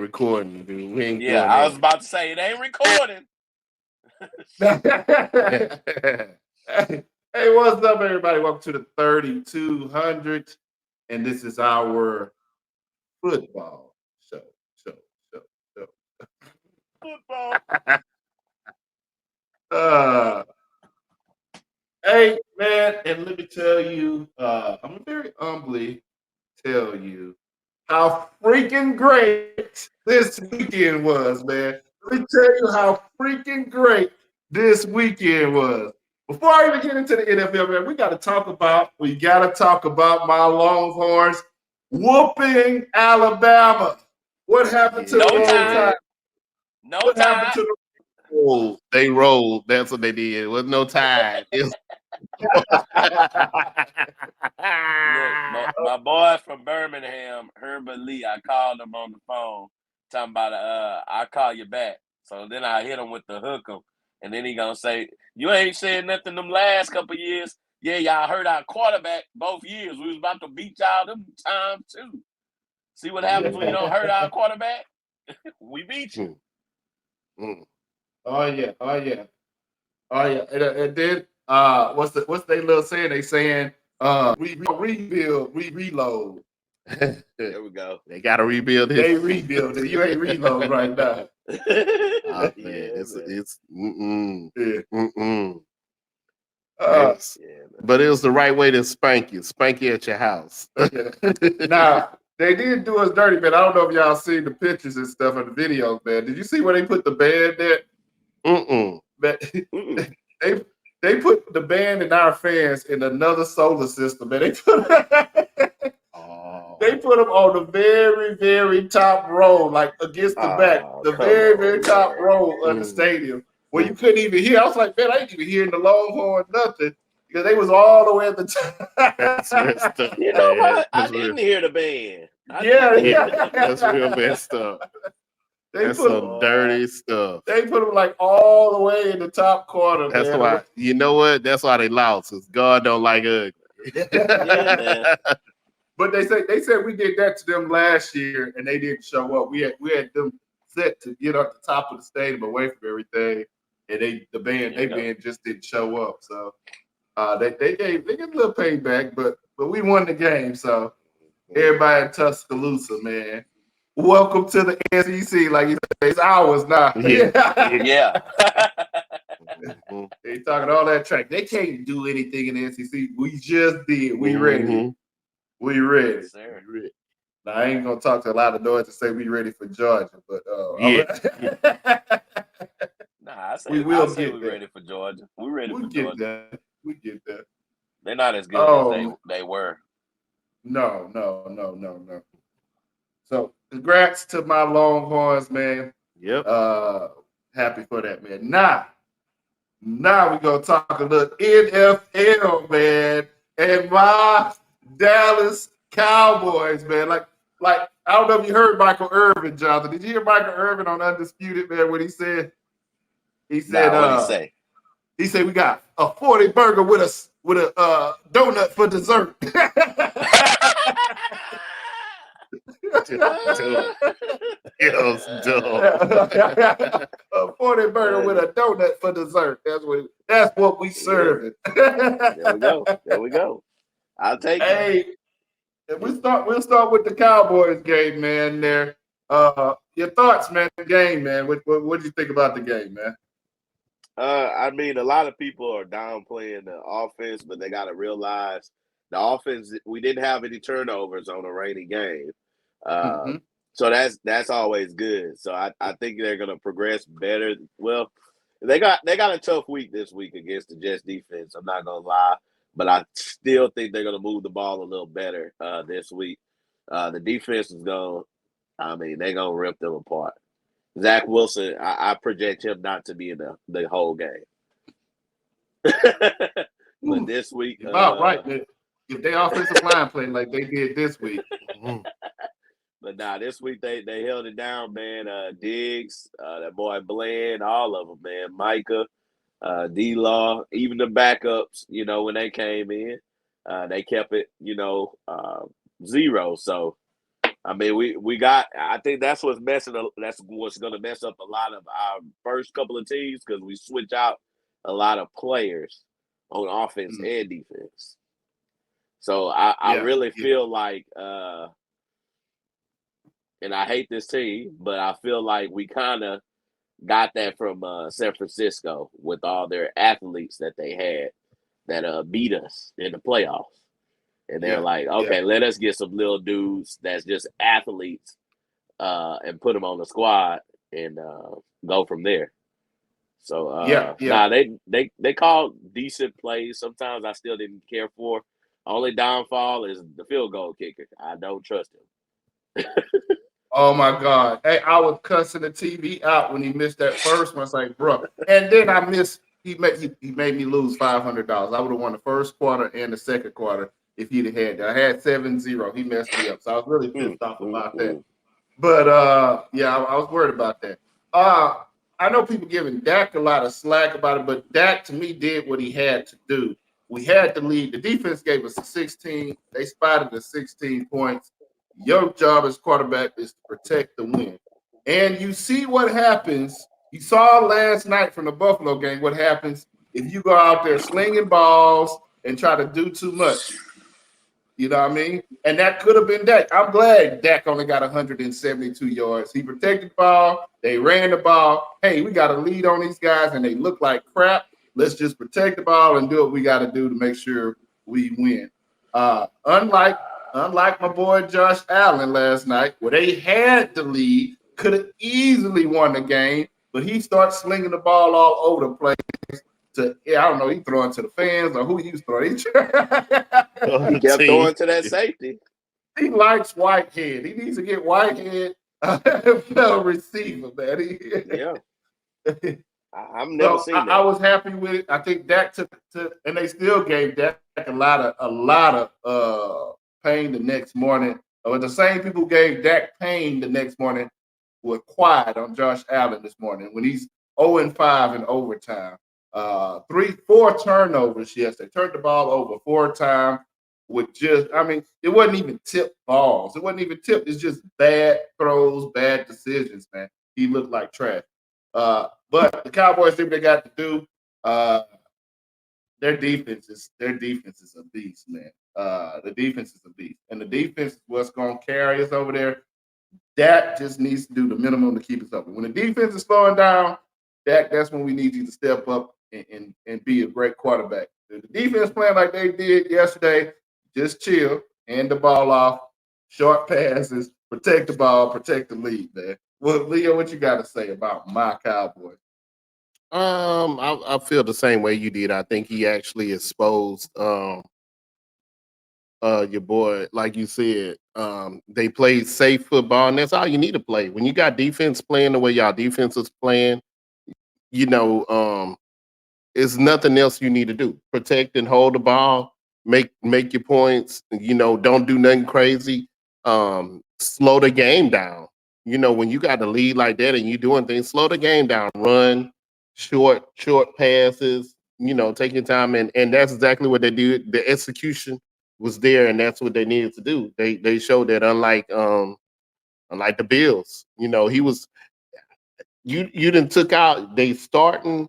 recording, dude. We ain't Yeah, doing I was about to say it ain't recording. Hey, what's up, everybody? Welcome to the 3200, and this is our football show. Football. Hey, man, and let me tell you, I'm gonna very humbly tell you how freaking great this weekend was, man. Let me tell you how freaking great this weekend was. Before I even get into the NFL, man, we got to talk about my Longhorns whooping Alabama. What happened to No the Roll time. Tide? No What time. happened to the rolled. They rolled. That's what they did. It was no tide. It was... Look, my boy from Birmingham, Herbert Lee, I called him on the phone talking about I'll call you back. So then I hit him with the hook 'em. And then he gonna say, you ain't said nothing them last couple years. Yeah, y'all heard our quarterback both years. We was about to beat y'all them times too. See what happens when you don't hurt our quarterback? We beat you. Oh yeah. And then what's they little saying? They saying rebuild, reload. There we go. They gotta rebuild this. They rebuild it. You ain't reload right now. Oh, man, it's but it was the right way to spank you at your house. Now they did do us dirty, man. I don't know if y'all seen the pictures and stuff and the videos, man. Did you see where they put the band there? They put the band and our fans in another solar system, man. They put them on the very, very top row, like against the back, the very top row of the stadium, where you couldn't even hear. I was like, man, I ain't even hearing the Longhorn nothing because they was all the way at the top. You know what? I didn't hear the band. That's real messed up. That's some dirty stuff. They put them like all the way in the top corner. That's why. You know what? That's why they lost. Cause God don't like ugly. Yeah, man. But they said we did that to them last year, and they didn't show up. We had them set to get up the top of the stadium away from everything, and the band just didn't show up. So they get a little payback, but we won the game. So everybody in Tuscaloosa, man. Welcome to the SEC. Like you said, it's ours now. Yeah. They talking all that track. They can't do anything in the SEC. We just did. We ready. We ready. Sir. Now I ain't gonna talk to a lot of noise to say we ready for Georgia, but I say we ready for Georgia. We ready for Georgia. We get that. They're not as good as they were. No. So congrats to my Longhorns, man. Yep. Happy for that, man. Now we're gonna talk a little NFL, man, and my Dallas Cowboys, man. Like I don't know if you heard Michael Irvin, Jonathan. Did you hear Michael Irvin on Undisputed, man? What he said? He said, what he say? He said we got a 40 burger with a donut for dessert. A 40 burger with a donut for dessert. That's what we serving. There we go. I'll take it. Hey, we'll start with the Cowboys game, man. There. Your thoughts, man, the game, man. What do you think about the game, man? I mean, a lot of people are downplaying the offense, but they got to realize the offense. We didn't have any turnovers on a rainy game, so that's always good. So I think they're going to progress better. Well, they got a tough week this week against the Jets defense. I'm not going to lie, but I still think they're going to move the ball a little better this week. The defense is going. I mean, they're going to rip them apart. Zach Wilson, I project him not to be in the whole game. But this week, about right, man. If their offensive line played like they did this week. But this week they held it down, man. Diggs, that boy Bland, all of them, man. Micah, D-Law, even the backups, when they came in, they kept it, 0. So I mean, we got. I think that's what's messing. That's what's going to mess up a lot of our first couple of teams because we switch out a lot of players on offense and defense. So I really feel like, and I hate this team, but I feel like we kind of got that from San Francisco with all their athletes that they had that beat us in the playoffs. And they're like, okay, let us get some little dudes that's just athletes and put them on the squad and go from there. So they called decent plays. Sometimes I still didn't care for. Only downfall is the field goal kicker. I don't trust him. Oh my God! Hey, I was cussing the TV out when he missed that first one. It's like, bro, and then I missed. He made me lose $500. I would have won the first quarter and the second quarter if he'd have had that. I had 7-0. He messed me up, so I was really pissed off about that. But I was worried about that. I know people giving Dak a lot of slack about it, but Dak to me did what he had to do. We had to lead. The defense gave us 16. They spotted the 16 points. Your job as quarterback is to protect the win. And you see what happens. You saw last night from the Buffalo game what happens if you go out there slinging balls and try to do too much. You know what I mean? And that could have been Dak. I'm glad Dak only got 172 yards. He protected the ball. They ran the ball. Hey, we got a lead on these guys, and they look like crap. Let's just protect the ball and do what we got to do to make sure we win. Unlike my boy Josh Allen last night, where they had the lead, could have easily won the game, but he starts slinging the ball all over the place. I don't know, he throwing to the fans or who he was throwing. He kept throwing to that safety. He likes Whitehead. He needs to get Whitehead a receiver, man. I've never seen that. I was happy with it. I think Dak took and they still gave Dak a lot of pain the next morning. But the same people who gave Dak pain the next morning were quiet on Josh Allen this morning when he's 0-5 in overtime. 4 turnovers. Yes, they turned the ball over 4 times with it wasn't even tipped balls. It wasn't even tipped. It's just bad throws, bad decisions, man. He looked like trash. But the Cowboys did what they got to do. Their defense is a beast, man. The defense is a beast. And the defense is what's going to carry us over there. Dak just needs to do the minimum to keep us up. When the defense is slowing down, Dak, that's when we need you to step up and be a great quarterback. If the defense playing like they did yesterday, just chill, hand the ball off, short passes, protect the ball, protect the lead, man. Well, Leo, what you got to say about my Cowboys? I feel the same way you did. I think he actually exposed your boy, like you said. They played safe football, and that's all you need to play. When you got defense playing the way y'all defense is playing, it's nothing else you need to do. Protect and hold the ball, make your points, don't do nothing crazy. Slow the game down. When you got the lead like that and you doing things, slow the game down. Run short passes, take your time, and that's exactly what they did. The execution was there, and that's what they needed to do. They showed that unlike the Bills, he was you didn't took out they starting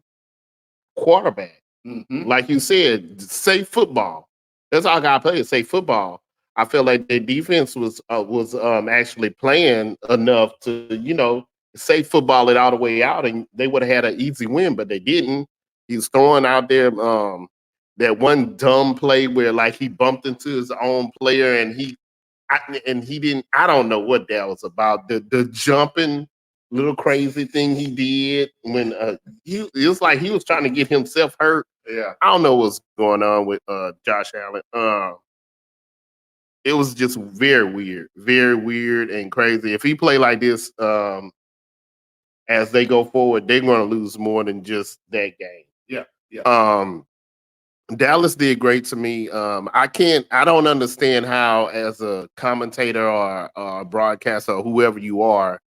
quarterback. Mm-hmm. Like you said, safe football. That's all I gotta play is safe football. I feel like their defense was actually playing enough to safe football it all the way out, and they would have had an easy win, but they didn't. He was throwing out there that one dumb play where like he bumped into his own player and he didn't. I don't know what that was about. The jumping little crazy thing he did when it was like he was trying to get himself hurt. Yeah, I don't know what's going on with Josh Allen. It was just very weird and crazy. If he play like this as they go forward, they're going to lose more than just that game. Yeah. Dallas did great to me. I don't understand how, as a commentator or a broadcaster or whoever you are,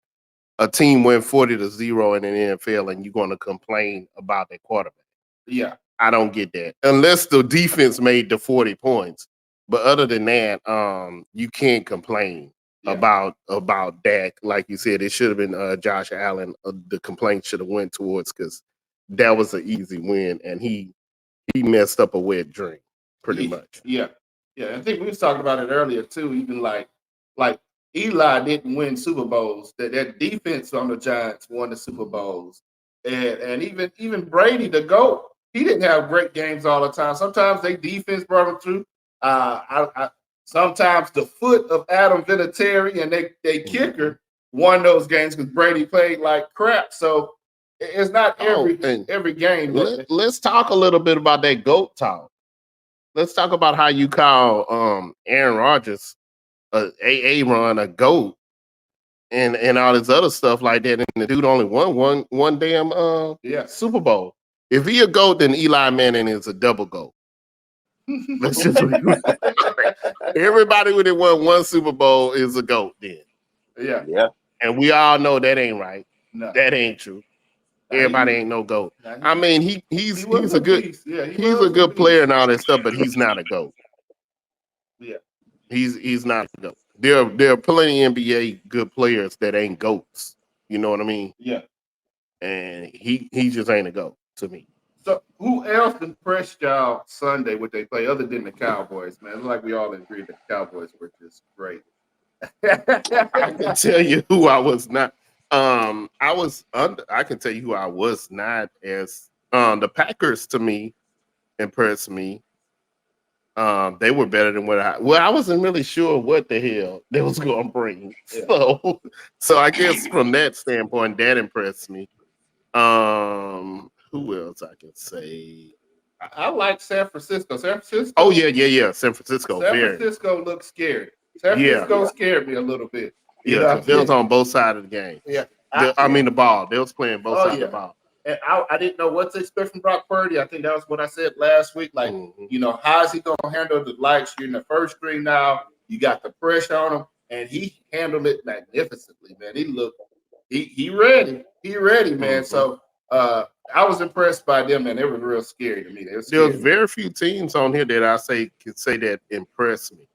a team went 40-0 in the NFL and you're going to complain about their quarterback. Yeah. I don't get that. Unless the defense made the 40 points. But other than that, you can't complain. about Dak. Like you said, it should have been Josh Allen. The complaint should have went towards because that was an easy win, and he messed up a wet dream pretty much. Yeah. I think we was talking about it earlier too. Even like Eli didn't win Super Bowls. That defense on the Giants won the Super Bowls, and even Brady, the GOAT, he didn't have great games all the time. Sometimes they defense brought him through. Sometimes the foot of Adam Vinatieri and they kicker won those games because Brady played like crap. So it's not every game. Let's talk a little bit about that GOAT talk. Let's talk about how you call Aaron Rodgers Aaron a GOAT and all this other stuff like that. And the dude only won one damn Super Bowl. If he a GOAT, then Eli Manning is a double GOAT. Let's just everybody who won one Super Bowl is a GOAT then. Yeah. And we all know that ain't right. No. That ain't true. Everybody ain't no GOAT. I mean, he's a good he's a good player and all that stuff, but he's not a GOAT. Yeah. He's not a GOAT. There are plenty of NBA good players that ain't GOATs. You know what I mean? Yeah. And he just ain't a GOAT to me. So who else impressed y'all Sunday with they play other than the Cowboys, man? It's like we all agree the Cowboys were just great. I can tell you who I was not. I can tell you who I was not as the Packers to me impressed me. They were better than I wasn't really sure what the hell they was gonna bring. Yeah. So I guess from that standpoint, that impressed me. Who else I can say? I like San Francisco. Oh yeah. San Francisco. San Francisco looks scary. San Francisco scared me a little bit. Yeah, they was on both sides of the game. Yeah. I mean the ball. They was playing both sides of the ball. And I didn't know what to expect from Brock Purdy. I think that was what I said last week. Like, how is he going to handle the lights? You're in the first string now. You got the pressure on him, and he handled it magnificently, man. He ready. He ready, man. So I was impressed by them, man. They were real scary to me. There was very few teams on here that I can say that impressed me.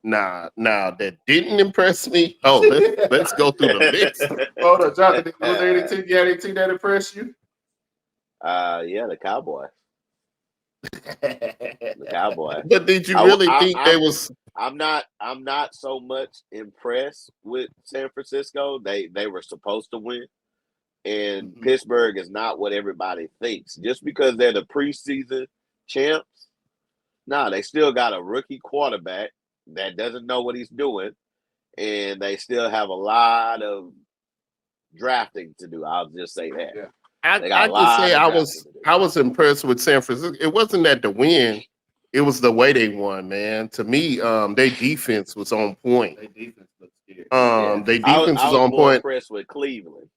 Now that didn't impress me. Oh, let's go through the list. Hold on, Jonathan. Was there any team that impressed you? Yeah, the Cowboys. The Cowboys. But did you really think they was? I'm not so much impressed with San Francisco. They were supposed to win, and Pittsburgh is not what everybody thinks. Just because they're the preseason champs, they still got a rookie quarterback that doesn't know what he's doing, and they still have a lot of drafting to do. I'll just say that. Yeah. I can say I was impressed with San Francisco. It wasn't that the win, it was the way they won, man. To me, their defense was on point. Their defense looked scary. Their defense was on point. Impressed with Cleveland.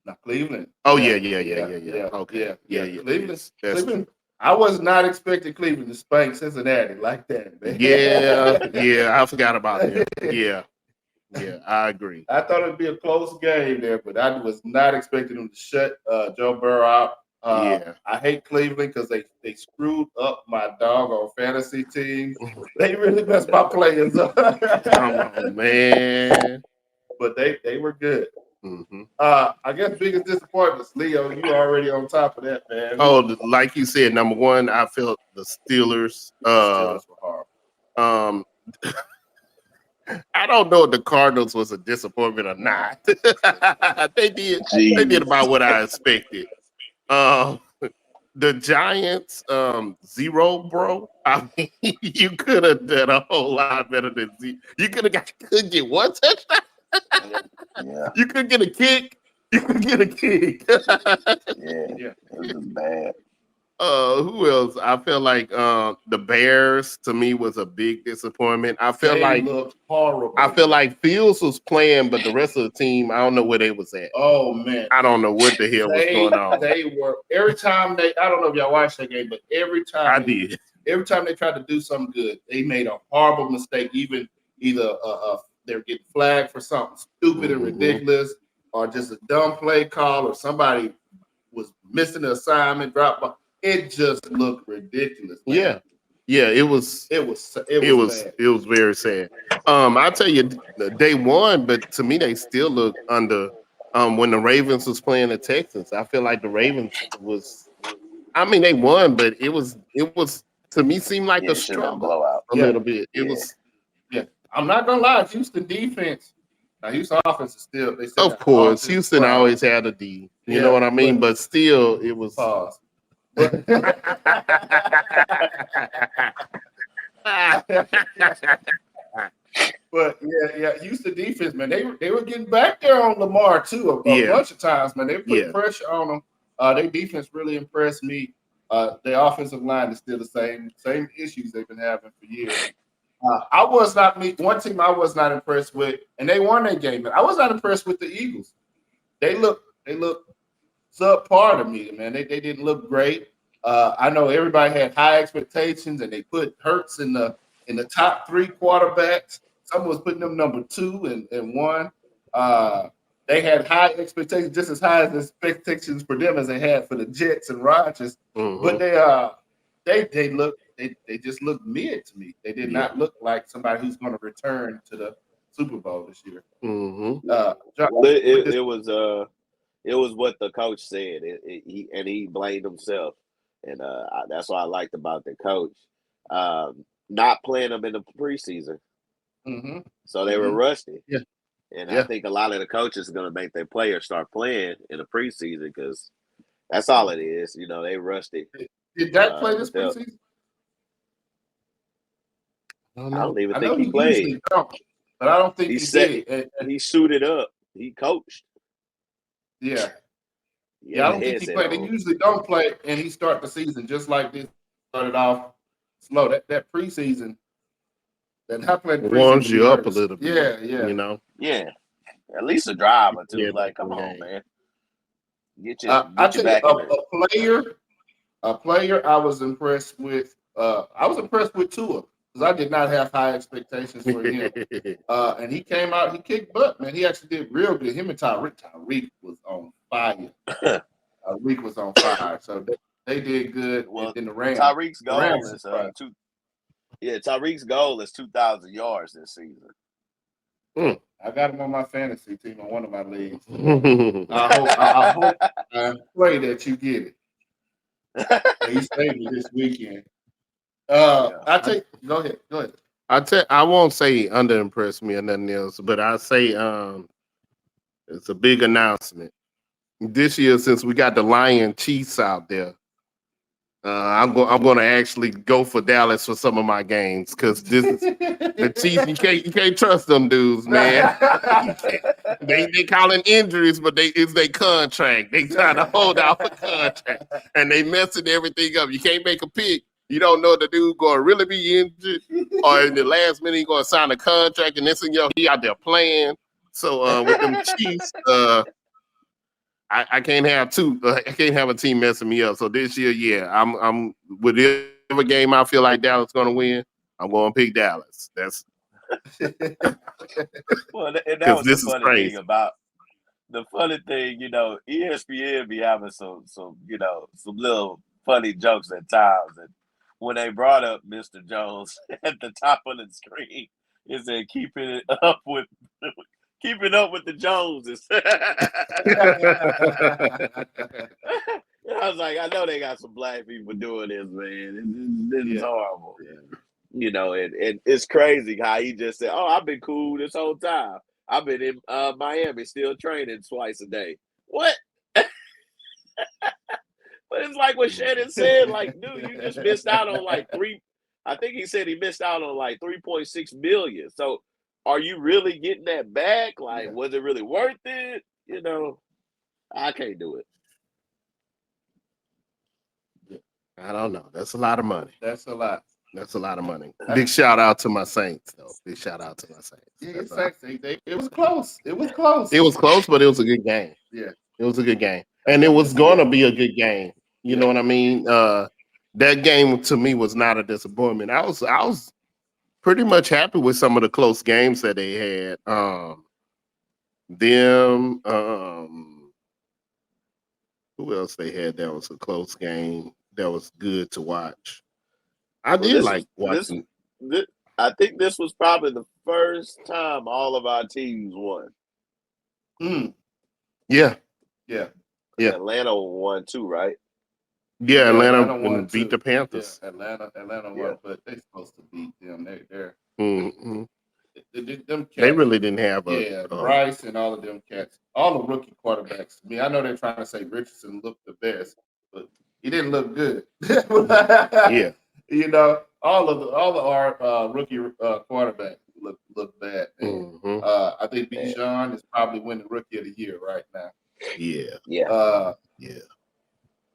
Not Cleveland. Oh yeah. Okay. Yeah. Cleveland. I was not expecting Cleveland to spank Cincinnati like that, man. Yeah, I forgot about that. Yeah, I agree. I thought it'd be a close game there, but I was not expecting them to shut Joe Burrow out. I hate Cleveland because they screwed up my dog on fantasy teams. They really messed my players up. Come on, man. But they were good. I guess biggest disappointments, Leo. You already on top of that, man. Oh, like you said, number one, I felt the Steelers. Steelers were horrible. I don't know if the Cardinals was a disappointment or not. They did about what I expected. The Giants, 0, bro. I mean, you could have done a whole lot better than 0. You could get one touchdown. Yeah. You could get a kick. Yeah. It was bad. Who else? I feel like the Bears to me was a big disappointment. They looked horrible. I feel like Fields was playing, but the rest of the team, I don't know where they was at. Oh man, I don't know what the hell was going on. They were every time I don't know if y'all watched that game, but every time they tried to do something good, they made a horrible mistake. Either they're getting flagged for something stupid and ridiculous, or just a dumb play call, or somebody was missing the assignment, drop ball. It just looked ridiculous. Man. Yeah, it was. It was It was very sad. I tell you, they won, but to me, they still look under. When the Ravens was playing the Texans, I feel like the Ravens was. I mean, they won, but it was to me seemed like Yeah, a it should have been a struggle blowout. a Yeah, little bit. It Yeah. was, yeah. I'm not gonna lie. Houston defense. Now Houston offense is they still of got hard course, to Houston ground. always had a D. You know Yeah, what I mean? But still, it was. pause. But But yeah, Houston defense, man, they were getting back there on Lamar too a Yeah, bunch of times, man. They were putting yeah. pressure on them. Their defense really impressed me. Their offensive line is still the same issues they've been having for years. I was not me. One team I was not impressed with, and they won that game. But I was not impressed with the Eagles. They look subpar to me, man. They didn't look great. I know everybody had high expectations, and they put Hurts in the top three quarterbacks. Someone was putting them number two and one. Uh, they had high expectations, just as high as expectations for them as they had for the Jets and Rodgers. But Hmm. they just looked mid to me. They did Yeah. not look like somebody who's going to return to the Super Bowl this year. Hmm. John, Well, with this, it was what the coach said. He blamed himself, and that's what I liked about the coach. Not playing them in the preseason, hmm so they were hmm rusty. Yeah. And I Yeah. think a lot of the coaches are going to make their players start playing in the preseason because that's all it is. You know, they rusty. did Dak play this But they'll. preseason? I don't I know. don't even I think know he he played. usually don't, but I don't think He he set. did. He suited up. He coached. Yeah, He yeah, had I the don't think he headset played. They on. usually don't play, and he start the season just like this. Started off slow. That preseason, that not playing It preseason, warms be you up a nervous. little bit, Yeah, yeah. you know. Yeah, at least a drive or two. Yeah, back Like, in come the on, game. man, I get you tell you, back in there. a player I was impressed with. I was impressed with Tua because I did not have high expectations for him. And he came out, he kicked butt, man. He actually did real good. Him and Tyreek was on fire. Tyreek was on fire. So they did good. And Well, then the Rams. Tyreek's The goal Rams is surprised. two. Yeah, Tyreek's goal is 2,000 yards this season. Mm. I got him on my fantasy team on one of my leagues. I hope I pray that you get it. And he stayed me this weekend. Yeah. I take go ahead. Go ahead. I won't say underimpressed me or nothing else, but I say it's a big announcement. This year, since we got the Lion Chiefs out there, I'm going to actually go for Dallas for some of my games because this is the Chiefs. You can't trust them dudes, man. You can't. They calling injuries, but it's their contract. They trying to hold out for contract, and they messing everything up. You can't make a pick. You don't know the dude going to really be injured, or in the last minute he going to sign a contract, and this and he out there playing. So with them Chiefs, I can't have two. I can't have a team messing me up. So this year, yeah, I'm whatever game I feel like Dallas going to win, I'm going to pick Dallas. That's Well, and that because was the this is funny thing crazy. about the funny thing, ESPN be having some little funny jokes at times. And when they brought up Mr. Jones at the top of the screen, it said keeping up with the Joneses. I was like, I know they got some black people doing this, man. This is Yeah. horrible. Yeah. And it's crazy how he just said, "Oh, I've been cool this whole time. I've been in Miami, still training twice a day." What? But it's like what Shannon said. Like, dude, you just missed out on like three. I think he said he missed out on like 3.6 million. So, are you really getting that back? Like, Yeah. was it really worth it? I can't do it. I don't know. That's a lot of money. That's a lot. That's a lot of money. Big shout out to my Saints, though. Big shout out to my Saints. Yeah, That's it's all. like it was close. It was close. It was close, but it was a good game. Yeah. It was a good game, and it was going to be a good game. You know Yeah. what I mean? That game to me was not a disappointment. I was pretty much happy with some of the close games that they had. Them. Who else they had that was a close game that was good to watch? I Well, did like watching. this I think this was probably the first time all of our teams won. Yeah. Yeah. Yeah. Atlanta won too, right? Yeah, Atlanta won beat the too. Panthers. Yeah, Atlanta Yeah. won, but they supposed to beat them. They're Mm-hmm. them They cats. really didn't have Yeah, Bryce and all of them cats, all the rookie quarterbacks. I mean, I know they're trying to say Richardson looked the best, but he didn't look good. yeah. You know, all of our rookie quarterbacks look bad, man. Mm-hmm. I think Yeah. Bijan is probably winning Rookie of the Year right now. Yeah. Yeah. Yeah.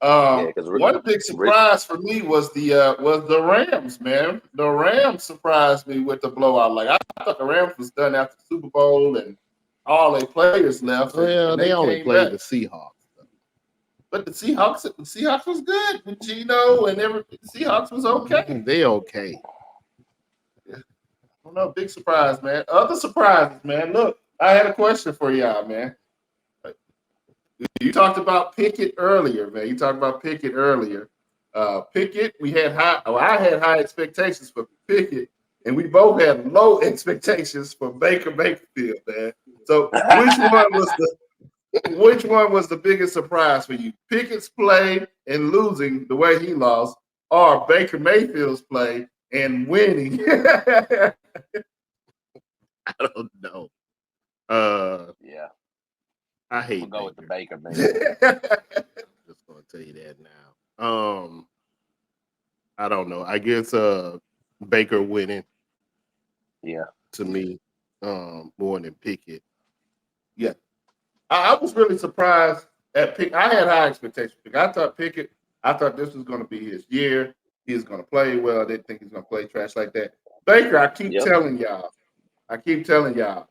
Because One big surprise for me was the Rams, man. The Rams surprised me with the blowout. Like I thought the Rams was done after the Super Bowl and all their players left, Well, and they they only came played back. the Seahawks. But the Seahawks was good with Gino and everything. The Seahawks was okay. They okay. I don't know, big surprise, man. Other surprises, man. Look, I had a question for y'all, man. You talked about Pickett earlier, man. You talked about Pickett earlier. Pickett, I had high expectations for Pickett, and we both had low expectations for Baker Mayfield, man. So which one was the biggest surprise for you? Pickett's play and losing the way he lost, or Baker Mayfield's play and winning? I don't know. yeah, I hate we'll go with the Baker. Baker man. Just gonna tell you that now. I don't know. I guess Baker winning Yeah. to me more than Pickett. Yeah. I was really surprised at Pickett. I had high expectations. I thought Pickett, I thought this was going to be his year. He was going to play well. I didn't think he's going to play trash like that. Baker, I keep telling y'all,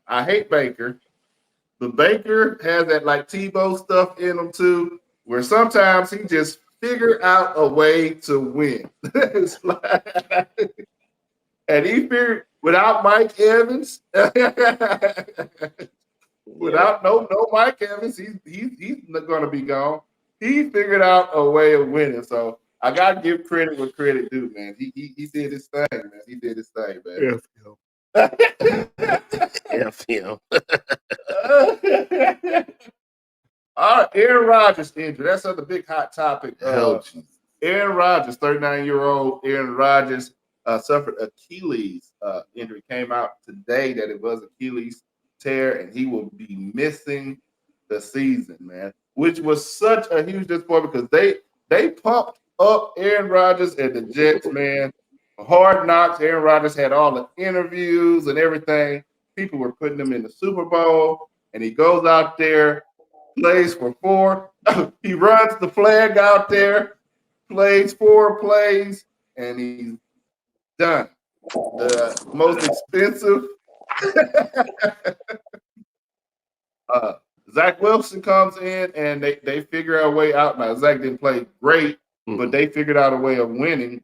I hate Baker, but Baker has that like Tebow stuff in him too, where sometimes he just figure out a way to win. It's like, and he figured without Mike Evans, without no Mike Evans, he's going to be gone. He figured out a way of winning. So I got to give credit where credit due, man. He did his thing, man. He did his thing, man. F him. All right, Aaron Rodgers injury. That's another big hot topic. Aaron Rodgers, 39-year-old Aaron Rodgers, suffered Achilles injury. Came out today that it was Achilles tear, and he will be missing the season, man. Which was such a huge disappointment because they pumped up Aaron Rodgers and the Jets, man. Hard Knocks. Aaron Rodgers had all the interviews and everything. People were putting him in the Super Bowl, and he goes out there, plays for 4. He runs the flag out there, plays 4 plays, and he's done. The most expensive. Zach Wilson comes in and they figure out a way out. Now Zach didn't play great, but they figured out a way of winning.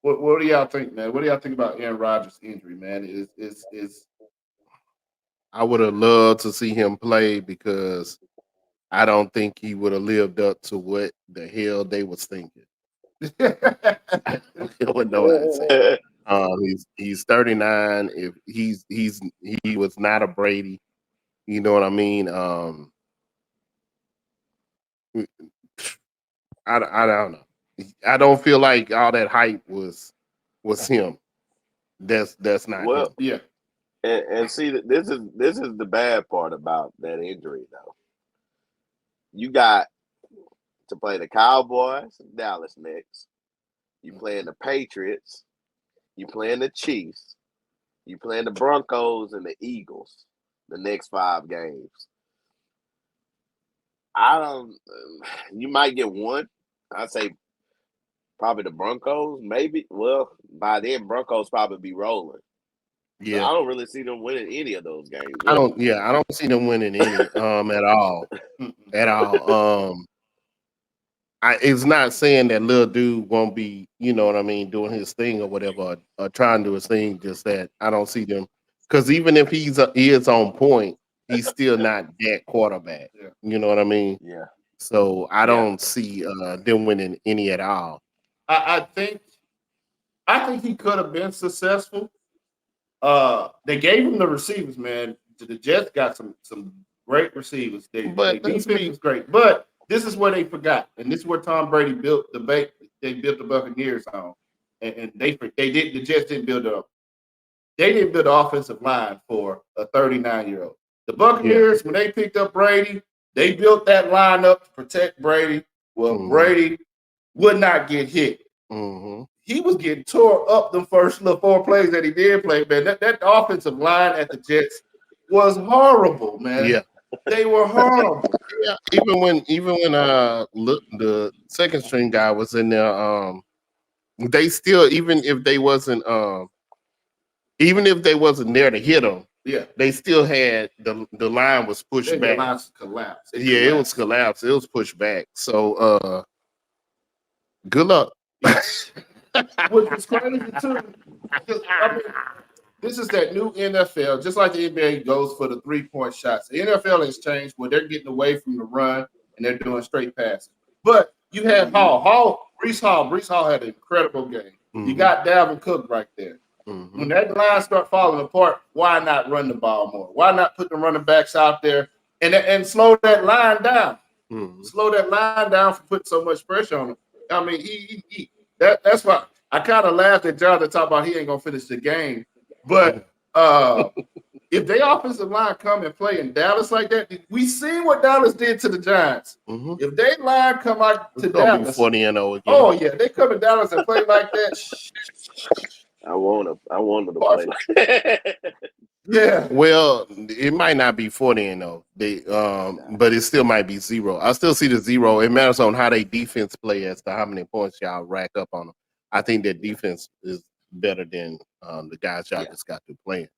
What do y'all think, man? What do y'all think about Aaron Rodgers' injury, man? Is I would have loved to see him play because I don't think he would have lived up to what the hell they was thinking. I don't know what to say. He's 39. If he was not a Brady, you know what I mean. I don't know. I don't feel like all that hype was him. That's not him. Yeah. And see, this is the bad part about that injury, though. You got to play the Cowboys, Dallas next. You playing the Patriots. You playing the Chiefs. You playing the Broncos and the Eagles. The next 5 games. I don't. You might get one. I'd say probably the Broncos. Maybe. Well, by then Broncos probably be rolling. Yeah, So I don't really see them winning any of those games. I don't. Yeah, I don't see them winning any at all. At all. It's not saying that little dude won't be, you know what I mean, doing his thing or whatever, or trying to do his thing. Just that I don't see them because even if he is on point, he's still not that quarterback. Yeah. You know what I mean? Yeah. So I don't see them winning any at all. I think I think he could have been successful. They gave him the receivers, man. The Jets got some great receivers. Their defense was great, but this is where they forgot, and this is where Tom Brady built the They built the Buccaneers on, and they did. The Jets didn't build up. They didn't build an offensive line for a 39-year-old. The Buccaneers, when they picked up Brady, they built that line up to protect Brady. Well, Brady would not get hit. He was getting tore up the first 4 plays that he did play, man. That offensive line at the Jets was horrible, man. Yeah. They were horrible. Yeah, even when the second string guy was in there, they still even if they wasn't there to hit them, they still had the line was pushed back. The line collapsed. It was collapsed. It was pushed back. So good luck. Which was crazy too. I mean, this is that new NFL, just like the NBA goes for the 3-point shots. The NFL has changed where they're getting away from the run and they're doing straight passes. But you have Breece Hall had an incredible game. You got Dalvin Cook right there. When that line start falling apart, why not run the ball more? Why not put the running backs out there and slow that line down? Slow that line down for putting so much pressure on him. I mean, that's why I kind of laughed at John to talk about he ain't gonna finish the game. But if they offensive line come and play in Dallas like that, we seen what Dallas did to the Giants. If they line come out to Dallas, 40-0 again. Oh yeah, they come to Dallas and play like that. I want them to play like that. Yeah. Well, it might not be 40-0. But it still might be 0. I still see the 0. It matters on how they defense play as to how many points y'all rack up on them. I think their defense is better than the guys y'all just got to playing.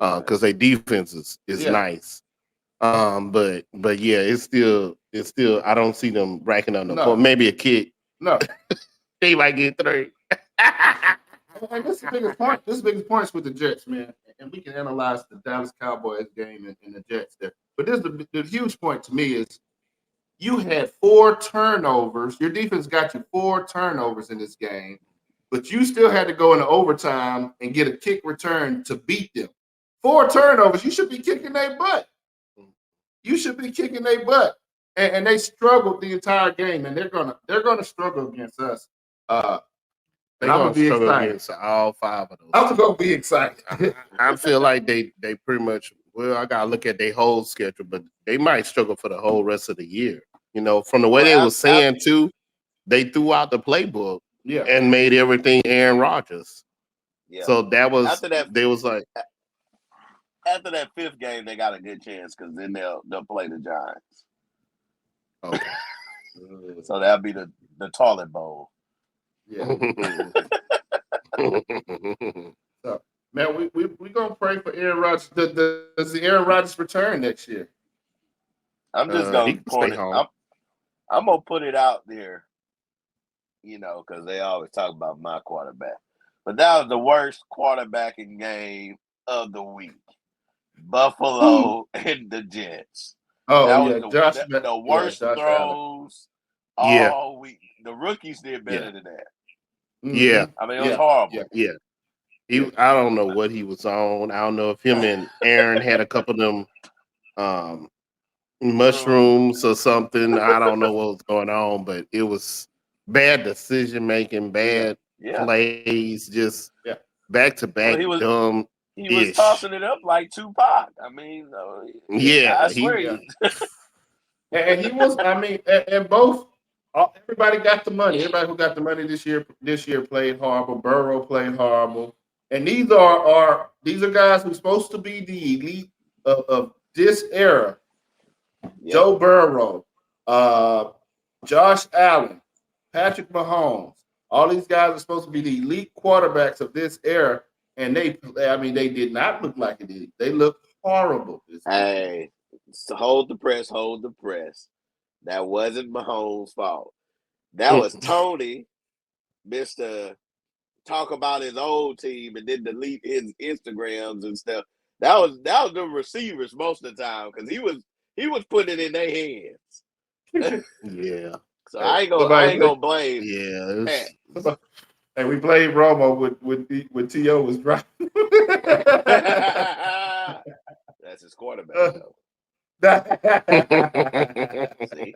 Because their defense is nice. But yeah, it's still I don't see them racking up no point. Maybe a kick. No. They might get 3. And this is the biggest point. This is the biggest points with the Jets, man. And we can analyze the Dallas Cowboys game and the Jets there. But this is the huge point to me is you had 4 turnovers. Your defense got you 4 turnovers in this game, but you still had to go into overtime and get a kick return to beat them. 4 turnovers. You should be kicking their butt. You should be kicking their butt. And they struggled the entire game, and they're gonna struggle against us. And I'm gonna be excited against all 5 of those. I'm gonna be excited. I feel like they pretty much. Well, I gotta look at their whole schedule, but they might struggle for the whole rest of the year. You know, from the way they were saying too, they threw out the playbook, and made everything Aaron Rodgers. Yeah. So that was after that. They was like after that 5th game, they got a good chance because then they'll play the Giants. Okay. So that'll be the toilet bowl. Yeah. So, man, we gonna pray for Aaron Rodgers. Does the Aaron Rodgers return next year? I'm just gonna point it. I'm gonna put it out there, because they always talk about my quarterback. But that was the worst quarterbacking game of the week. Buffalo and the Jets. Oh, that was the worst throws all week. The rookies did better than that. Yeah. I mean, it was horrible. Yeah. I don't know what he was on. I don't know if him and Aaron had a couple of them mushrooms or something. I don't know what was going on, but it was bad decision making, bad plays, just back to back, dumb. He was tossing it up like Tupac. I mean, I swear. And he was. I mean, and both. Everybody got the money. Everybody who got the money this year played horrible. Burrow played horrible. And these are guys who's supposed to be the elite of this era. Yep. Joe Burrow, Josh Allen, Patrick Mahomes. All these guys are supposed to be the elite quarterbacks of this era. And they did not look like it. They looked horrible. Hey, so hold the press. That wasn't Mahomes' fault. That was Tony, Mr. Talk about his old team and then delete his Instagrams and stuff. That was the receivers most of the time because he was putting it in their hands. Yeah. So I ain't gonna blame. Yeah. Hey, we played Romo with T.O. was driving. That's his quarterback, though. See,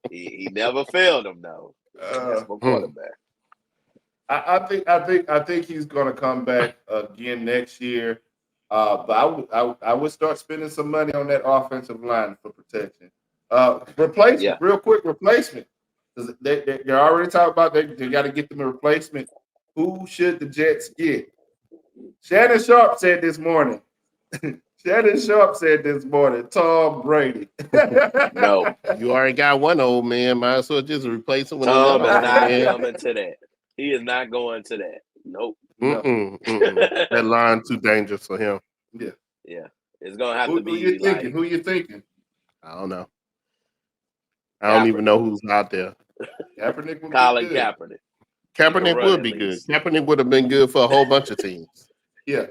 he never failed him, though. That's my quarterback. I think he's going to come back again next year. But I would start spending some money on that offensive line for protection. Replacement, real quick replacement. They're already talking about they got to get them a replacement. Who should the Jets get? Shannon Sharp said this morning. Tom Brady. No, You already got one old man. Might as well just replace him with Tom another is old not man. coming to that. He is not going to that. Nope. That line too dangerous for him. Yeah. Yeah. It's gonna have to Who you be thinking? like Who you thinking? I don't know. I don't even know who's out there. Kaepernick would Colin be good. Kaepernick. Kaepernick would be good. Kaepernick would have been good for a whole bunch of teams. Yeah.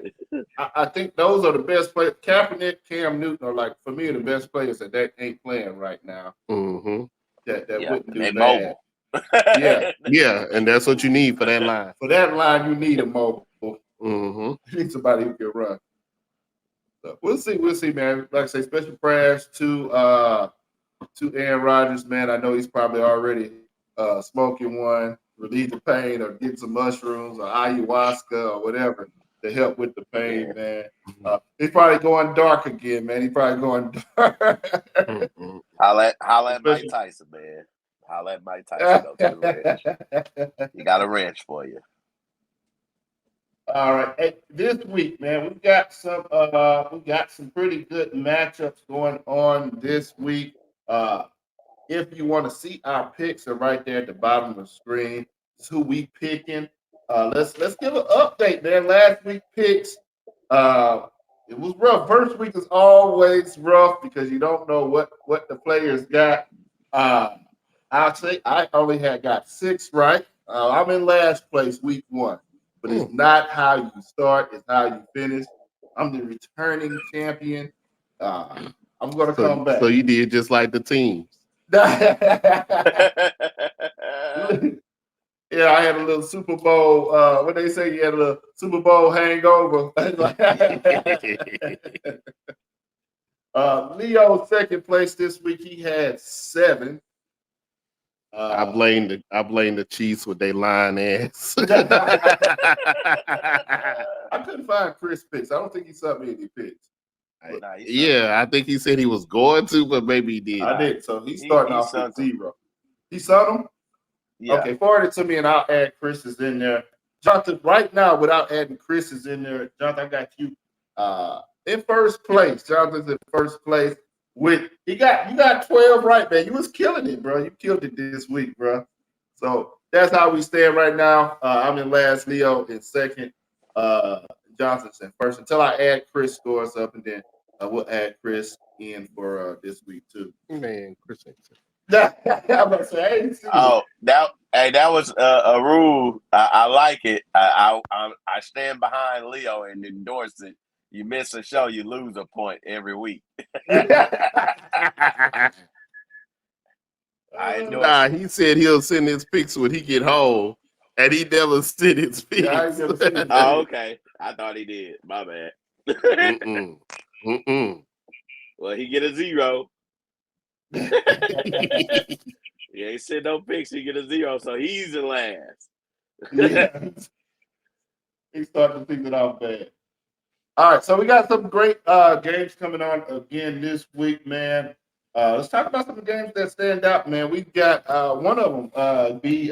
I think those are the best players. Kaepernick, Cam Newton are like, for me, the best players that ain't playing right now. Mm-hmm. That wouldn't do they bad. mobile. Yeah, and that's what you need for that line. For that line, you need a mobile. Mm-hmm. You need somebody who can run. So we'll see, man. Like I say, special prayers to Aaron Rodgers, man. I know he's probably already smoking one, relieve the pain, or getting some mushrooms or ayahuasca or whatever to help with the pain, man. He's probably going dark again, man. He's probably going dark. Holla at Mike Tyson, man. Holla at Mike Tyson. Go to the ranch. He got a ranch for you. All right. Hey, this week, man, we got some pretty good matchups going on this week. If you want to see our picks, they're right there at the bottom of the screen. It's who we picking. Let's give an update, man. Last week picks. It was rough. First week is always rough because you don't know what the players got. I'll say I only got 6 right. I'm in last place week 1. But it's not how you start, it's how you finish. I'm the returning champion. I'm going to come back. So you did just like the teams. Yeah, I had a little Super Bowl. What they say, you had a little Super Bowl hangover. Leo second place this week. He had 7. I blame the Chiefs with their lying ass. I couldn't find Chris picks. I don't think he sent me any picks. I think he said he was going to, but maybe he did. I did. So he's starting off with 0. He sent them? Yeah. Okay, forward it to me and I'll add Chris's in there. Jonathan, right now, without adding Chris's in there, Jonathan, I got you in first place. Jonathan's in first place. You got 12 right, man. You was killing it, bro. You killed it this week, bro. So that's how we stand right now. I'm in last, Leo in second, Johnson's in first. Until I add Chris scores up, and then we'll add Chris in for this week too. Man, Chris ain't. I'm about to say, I ain't seen it. that was a rule. I like it. I stand behind Leo and endorse it. You miss a show, you lose a point every week. He said he'll send his picks when he get home, and he never sent his picks. Oh, okay. I thought he did. My bad. Well, he get a 0. He ain't sent no picks. He get a 0, so he's in last. He's starting to think it off bad. All right, so we got some great games coming on again this week, man. Let's talk about some games that stand out, man. We've got one of them be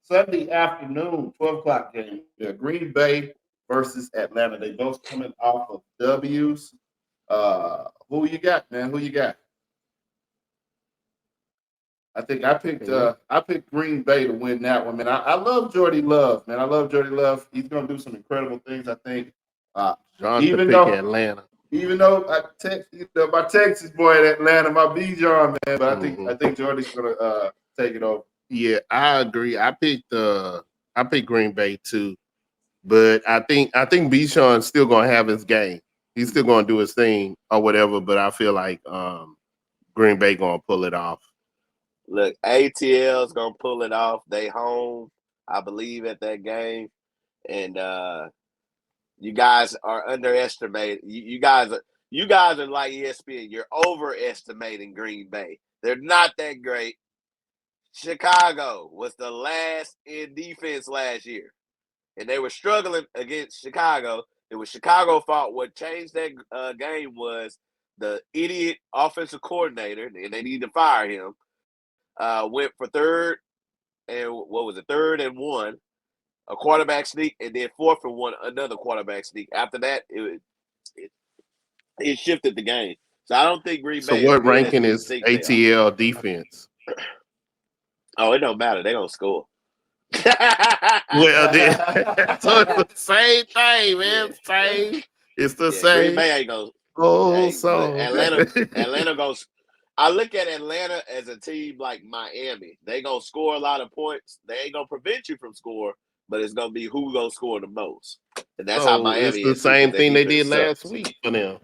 Sunday afternoon, 12 o'clock game. Green Bay versus Atlanta. They both coming off of W's. Who you got, man? Who you got? I think I picked Green Bay to win that one, man. I love Jordy Love, man. I love Jordy Love. He's gonna do some incredible things, I think. Even though Atlanta. Even though my Texas boy at Atlanta, my Bijan, man, but I think Jordy's gonna take it over. Yeah, I agree. I picked Green Bay too, but I think Bijan's still gonna have his game. He's still gonna do his thing or whatever. But I feel like Green Bay gonna pull it off. Look, ATL's gonna pull it off. They home. I believe, at that game, and you guys are underestimated. You guys are like ESPN. You're overestimating Green Bay. They're not that great. Chicago was the last in defense last year, and they were struggling against Chicago. It was Chicago's fault. What changed that game was the idiot offensive coordinator, and they need to fire him. Went for third and what was it? 3rd and 1, a quarterback sneak, and then 4th and 1, another quarterback sneak. After that, it shifted the game. So I don't think Green So Bay is what good as ranking we is think they are. ATL defense? Oh, it don't matter. They don't score. Well, then, so it's the same thing, man. Same. It's the Green same. Bay ain't gonna. Oh, Hey, look, so Atlanta goes. I look at Atlanta as a team like Miami. They gonna score a lot of points. They ain't gonna prevent you from score, but it's gonna be who gonna score the most, and that's how so it's Miami the is too, because same their thing they defense did last sucks. week for them.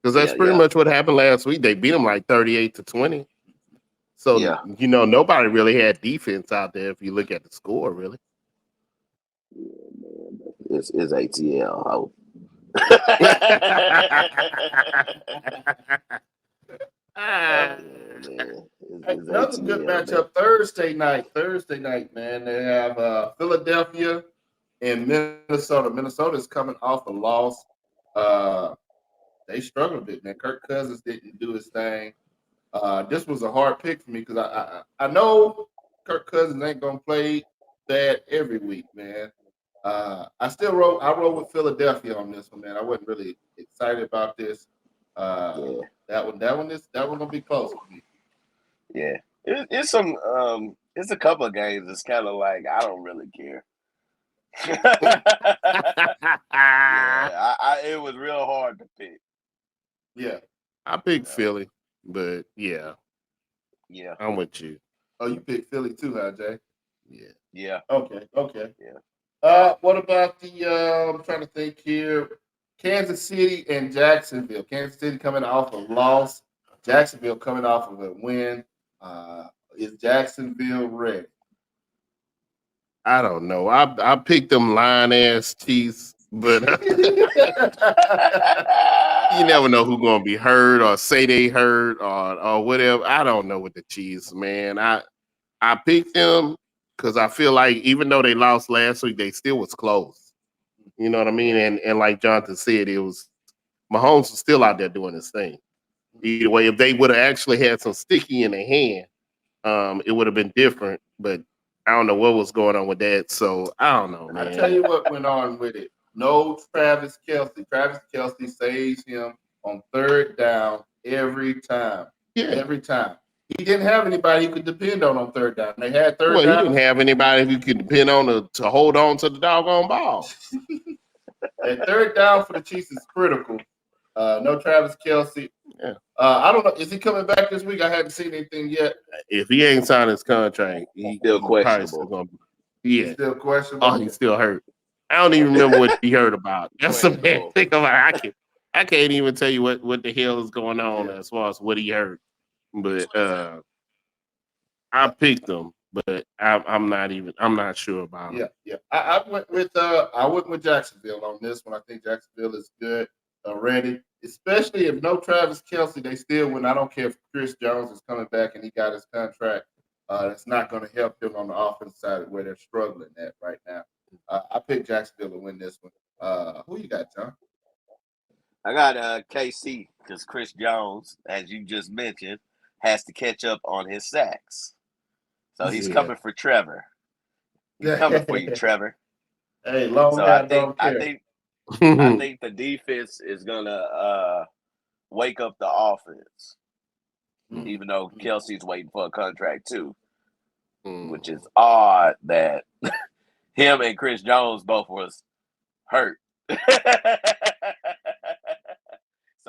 Because that's Yeah, pretty yeah, much what happened last week. They beat them like 38-20. So yeah. nobody really had defense out there if you look at the score, really. Yeah, man. It's ATL. Oh yeah, man. It's Another good ATL, man. matchup Thursday night. Thursday night, man. They have Philadelphia and Minnesota. Minnesota's coming off a loss. They struggled a bit, man. Kirk Cousins didn't do his thing. This was a hard pick for me because I know Kirk Cousins ain't gonna play bad every week, man. I rolled with Philadelphia on this one, man. I wasn't really excited about this. Yeah, That one gonna be close for me. yeah. It's some it's a couple of games. It's kind of like I don't really care. Yeah, it was real hard to pick. Yeah. I picked Philly, but yeah, Yeah, I'm with you. Oh, you picked Philly too, huh, Jay? Yeah. yeah, Okay. Okay. yeah. What about the? I'm trying to think here. Kansas City and Jacksonville. Kansas City coming off a loss. Jacksonville coming off of a win. Is Jacksonville ready? I don't know. I picked them lion ass Chiefs, but you never know who's gonna be hurt or say they hurt or whatever. I don't know with the Chiefs, man. I picked them because I feel like even though they lost last week, they still was close. You know what I mean? And like Jonathan said, it was Mahomes was still out there doing his thing. Either way, if they would have actually had some sticky in their hand, it would have been different. But I don't know what was going on with that. So I don't know, I tell man. you what went on with it. No Travis Kelsey. Travis Kelsey saves him on 3rd down every time. Yeah. Every time. He didn't have anybody he could depend on 3rd down. They had 3rd Well, he didn't down. have anybody who could depend on to hold on to the doggone ball. That 3rd down for the Chiefs is critical. No Travis Kelsey. Yeah. I don't know. Is he coming back this week? I haven't seen anything yet. If he ain't signed his contract, he Still probably still questionable. gonna be. He's Yeah. still questionable. Oh, he's still hurt. I don't even remember what he heard about. That's the bad Questionable. thing about it. I can't even tell you what the hell is going on as far as what he heard. But I picked him, but I'm not sure about him. Yeah. I went with Jacksonville on this one. I think Jacksonville is good already, especially if no Travis Kelsey, they still win. I don't care if Chris Jones is coming back and he got his contract. That's not going to help them on the offense side where they're struggling at right now. I picked Jacksonville to win this one. Who you got, John? I got KC because Chris Jones, as you just mentioned, has to catch up on his sacks. So he's coming for Trevor. He's coming for you, Trevor. Hey, long So hair, don't care. I think the defense is gonna wake up the offense, even though Kelsey's waiting for a contract too, which is odd that him and Chris Jones both was hurt. So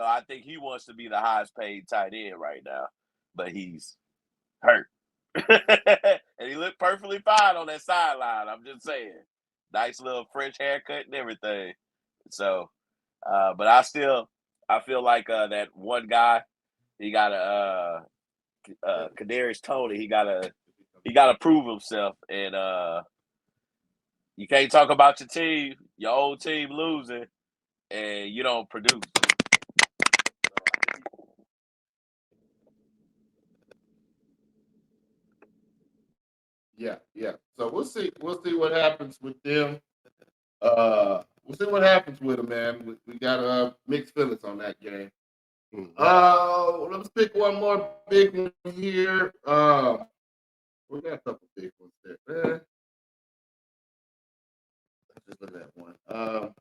I think he wants to be the highest paid tight end right now, but he's hurt. And he looked perfectly fine on that sideline. I'm just saying. Nice little French haircut and everything. So, but I feel like that one guy, he got a Kadarius Toney. He got to prove himself, and You can't talk about your team, your old team losing, and you don't produce. Yeah, yeah. So we'll see. We'll see what happens with them. We'll see what happens with them, man. We got mixed feelings on that game. Mhm. Let's pick one more big one here. We got a couple big ones there. Let's just look at that one.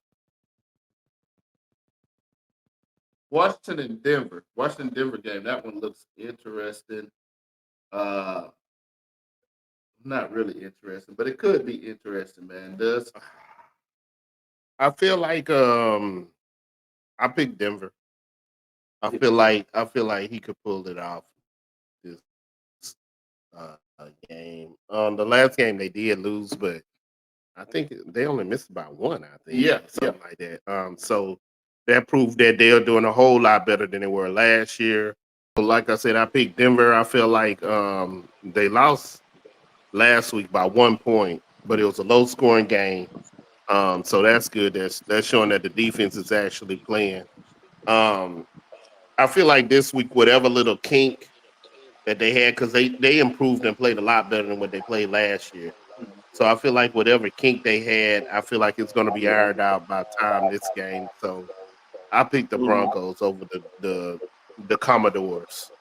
Washington and Denver. Washington Denver game. That one looks interesting. Uh, not really interesting, but it could be interesting, man. Does I feel like I picked Denver. I feel like he could pull it off this game. The last game they did lose, but I think they only missed about one. I think yeah, yeah. something like that. So that proved that they are doing a whole lot better than they were last year. So like I said, I picked Denver. I feel like they lost last week by 1 point, but it was a low scoring game. So that's good. That's showing that the defense is actually playing. Um, I feel like this week, whatever little kink that they had, because they improved and played a lot better than what they played last year. So I feel like whatever kink they had, I feel like it's going to be ironed out by time this game. So I picked the Mhm. Broncos over the Commodores.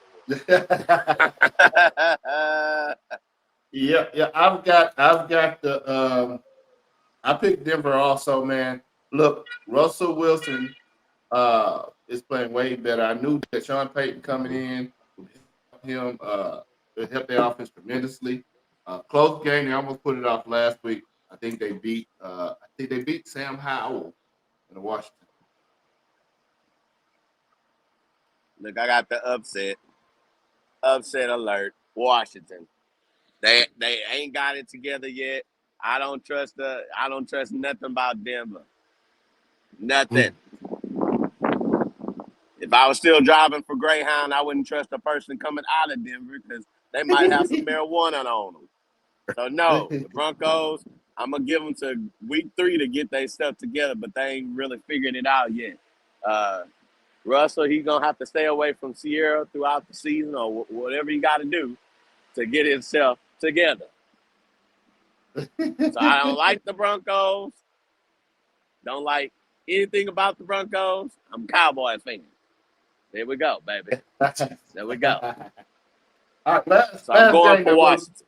Yeah, yeah. I've got the I picked Denver also, man. Look, Russell Wilson is playing way better. I knew that Sean Payton coming Mhm. in would help him it helped their offense tremendously. Close game, they almost put it off last week. I think they beat Sam Howell in Washington. Look, I got the upset alert. Washington. They ain't got it together yet. I don't trust nothing about Denver. Nothing. If I was still driving for Greyhound, I wouldn't trust a person coming out of Denver because they might have some marijuana on them. So no, the Broncos. I'm gonna give them to week 3 to get their stuff together, but they ain't really figured it out yet. Uh, Russell, he's gonna have to stay away from Sierra throughout the season or whatever he got to do to get himself together. So I don't like the Broncos. Don't like anything about the Broncos. I'm a Cowboys fan. There we go, baby. There we go. All right, last So I'm going game for that we'll Washington.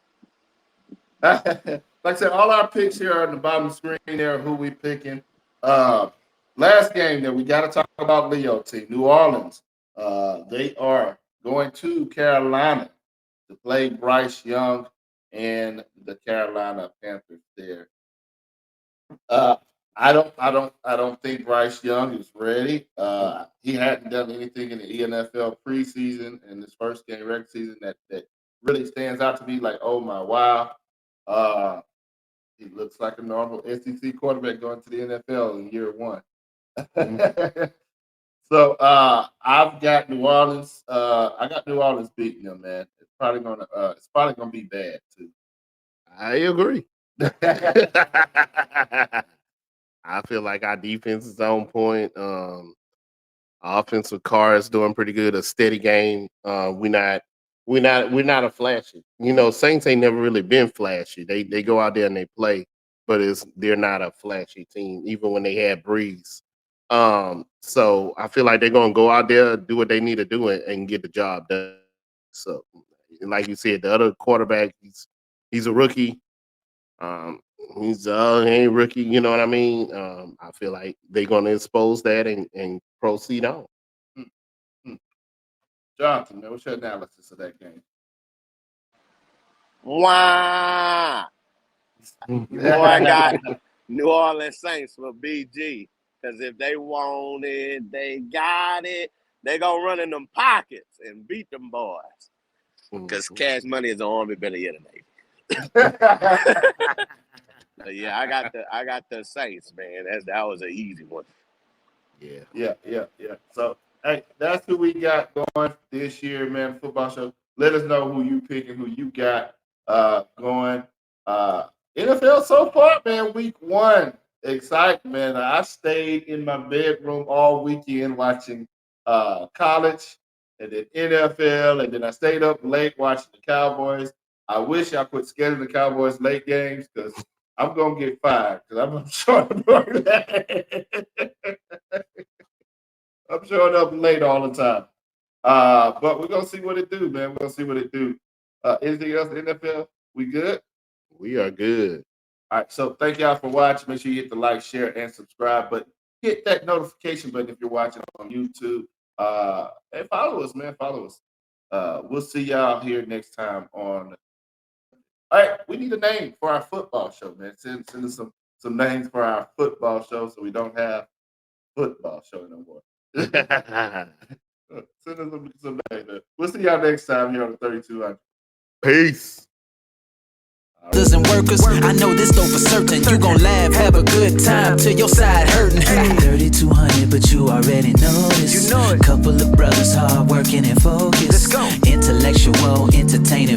like I said, all our picks here are on the bottom of the screen there, who we picking. Uh, Last game that we got to talk about Leo team, New Orleans. They are going to Carolina to play Bryce Young and the Carolina Panthers there. Uh, I don't think Bryce Young is ready. He hadn't done anything in the NFL preseason and this first game regular season that really stands out to me. Like, oh my wow, uh, he looks like a normal SEC quarterback going to the NFL in year one. So I've got New Orleans. I got New Orleans beating them, man. It's probably gonna be bad too. I agree. I feel like our defense is on point. Offensive car is doing pretty good. A steady game. We're not a flashy. You know, Saints ain't never really been flashy. They go out there and they play, but they're not a flashy team. Even when they had Breeze. So I feel like they're gonna go out there, do what they need to do, and get the job done. So, and like you said, the other quarterback, he's a rookie. Um, he's he ain't rookie. You know what I mean? I feel like they're gonna expose that and proceed on. Hmm, hmm. Jonathan, man, what's your analysis of that game? Wah! Boy, I got New Orleans Saints for BG. Because if they want it, they got it. They gonna run in them pockets and beat them boys. Because Mhm. cash money is the army better yet than yeah, I got the Saints, man. That was an easy one. Yeah. Yeah. So, hey, that's who we got going this year, man. Football show. Let us know who you pick and who you got going. Uh, NFL so far, man, week 1. Exciting, man. I stayed in my bedroom all weekend watching college and then NFL, and then I stayed up late watching the Cowboys. I wish I could schedule the Cowboys late games because I'm gonna get fired because I'm showing I'm showing up late all the time. But we're gonna see what it do, man. We're gonna see what it do. Anything else, NFL? We good? We are good. All right, so thank y'all for watching. Make sure you hit the like, share, and subscribe. But hit that notification button if you're watching on YouTube. And follow us, man. Follow us. We'll see y'all here next time on. All right, we need a name for our football show, man. Send us some names for our football show so we don't have football show no more. Send us some names. We'll see y'all next time here on the 3200. Peace. And workers, I know this though for certain. You gon' laugh, have a good time till your side hurting. 3200, but you already know this. You know it. Couple of brothers hard working and focused. Let's go. Intellectual, entertaining.